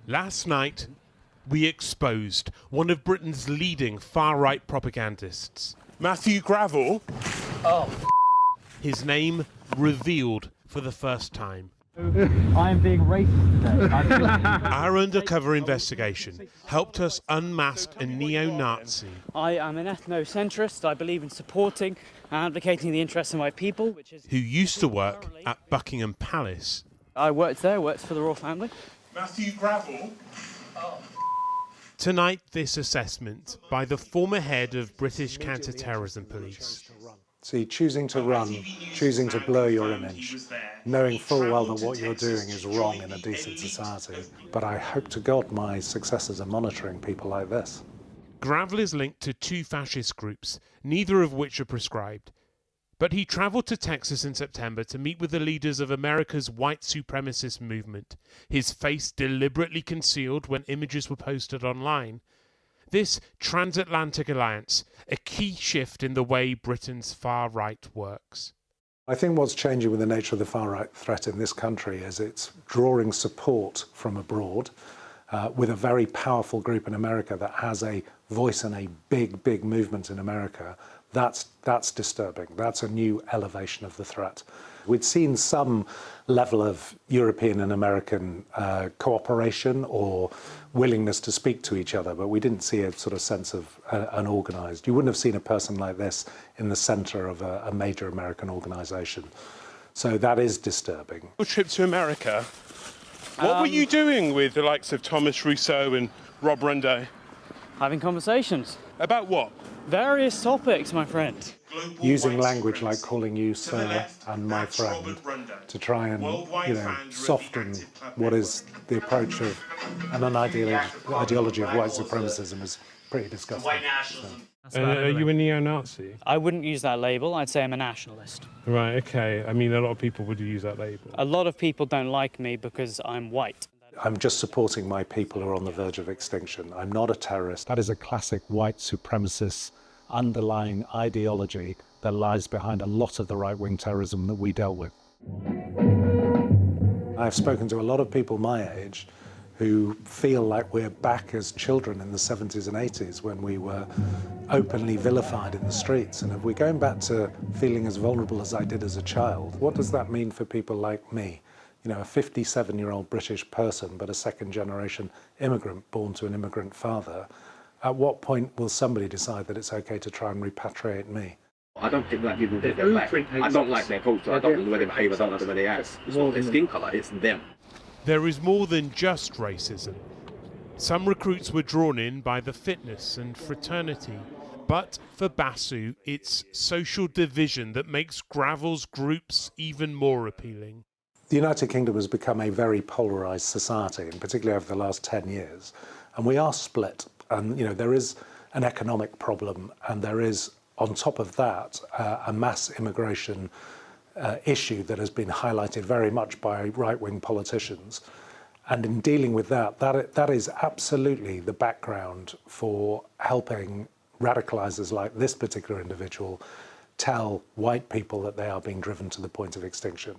Last night, we exposed one of Britain's leading far-right propagandists. Matthew Gravel. Oh. His name revealed for the first time. I am being racist today. Our undercover investigation helped us unmask a neo-Nazi. I am an ethnocentrist. I believe in supporting and advocating the interests of my people, who used to work at Buckingham Palace. I worked there, worked for the royal family. Matthew Gravel. Tonight, this assessment by the former head of British Counter Terrorism Police. See, choosing to run, choosing to blur your image, knowing full well that what you're doing is wrong in a decent society. But I hope to God my successors are monitoring people like this. Gravel is linked to two fascist groups, neither of which are prescribed. But he travelled to Texas in September to meet with the leaders of America's white supremacist movement, his face deliberately concealed when images were posted online. This Transatlantic alliance, a key shift in the way Britain's far-right works. I think what's changing with the nature of the far-right threat in this country is it's drawing support from abroad with a very powerful group in America that has a voice and a big movement in America. That's disturbing. That's a new elevation of the threat. We'd seen some level of European and American cooperation or willingness to speak to each other, but we didn't see a sort of sense of an organised. You wouldn't have seen a person like this in the centre of a major American organisation. So that is disturbing. Your trip to America, what were you doing with the likes of Thomas Rousseau and Rob Rondeau? Having conversations. About what? Various topics, my friend. Using language like calling you sir and my friend to try and, soften what is the approach of an ideology of white supremacism is pretty disgusting. Are you a neo-Nazi? I wouldn't use that label. I'd say I'm a nationalist. Right, okay. I mean, a lot of people would use that label. A lot of people don't like me because I'm white. I'm just supporting my people who are on the verge of extinction. I'm not a terrorist. That is a classic white supremacist underlying ideology that lies behind a lot of the right-wing terrorism that we dealt with. I've spoken to a lot of people my age who feel like we're back as children in the 70s and 80s when we were openly vilified in the streets. And if we're going back to feeling as vulnerable as I did as a child, what does that mean for people like me? You know, a 57-year-old British person, but a second-generation immigrant born to an immigrant father. At what point will somebody decide that it's okay to try and repatriate me? I don't think black people think they're black. I don't like their culture. I don't like the way they behave. I don't like the way they act. It's not their skin colour, it's them. There is more than just racism. Some recruits were drawn in by the fitness and fraternity. But for Basu, it's social division that makes Gravel's groups even more appealing. The United Kingdom has become a very polarised society, and particularly over the last 10 years. And we are split. And, there is an economic problem, and there is, on top of that, a mass immigration issue that has been highlighted very much by right-wing politicians. And in dealing with that is absolutely the background for helping radicalisers like this particular individual tell white people that they are being driven to the point of extinction.